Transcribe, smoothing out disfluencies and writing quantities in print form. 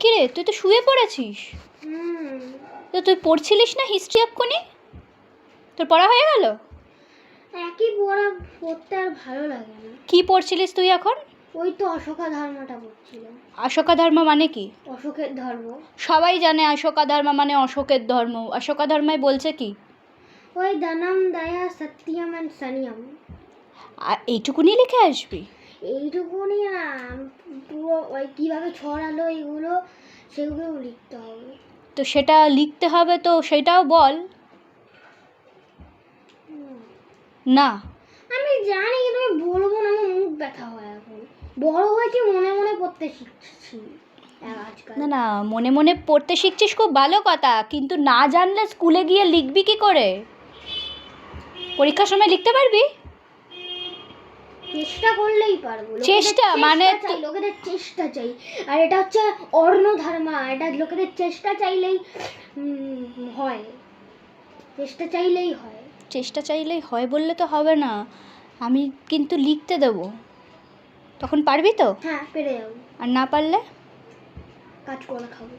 কিরে তুই তো শুয়ে পড়েছিস? তো তুই পড়ছিলিস না হিস্ট্রি এক্ষুনি? তোর পড়া হয়ে গেল? একই পড়া পড়তে আর ভালো লাগে না। কি পড়ছিলিস তুই এখন? ওই তো অশোকা ধর্মটা পড়ছিলাম। অশোকা ধর্ম মানে কি? অশোকের ধর্ম। সবাই জানে অশোকা ধর্ম মানে অশোকের ধর্ম। অশোকা ধর্মায় বলছে কি? ওই দানাম দায়া সত্যিয়াম অ্যান্ড সানিয়াম। আর এইটুকুনি লিখে আসবি? এইটুকুনি না, পুরো ওই কীভাবে ছড়ালো এগুলো সেগুলোও লিখতে হবে। তো সেটা লিখতে হবে, তো সেটাও বল না। আমি জানি কিন্তু আমি বলবো না, আমার মুখ ব্যথা হয় এখন। বড় হয়েছি, মনে মনে পড়তে শিখছি আজকাল। না না, মনে মনে পড়তে শিখছিস, খুব ভালো কথা, কিন্তু না জানলে স্কুলে গিয়ে লিখবি কি করে? পরীক্ষার সময় লিখতে পারবি? চেষ্টা করলেই পারবো। চেষ্টা মানে লোকেদের চেষ্টা চাই। আর এটা হচ্ছে অর্ণধর্মা, এটা লোকেদের চেষ্টা চাইলেই হয়। চেষ্টা চাইলেই হয়। চেষ্টা চাইলেই হয় বললে তো হবে না। আমি কিন্তু লিখতে দেবো, তখন পারবি তো? হ্যাঁ, পেরে যাবো। আর না পারলে? কাজ করে খাবো।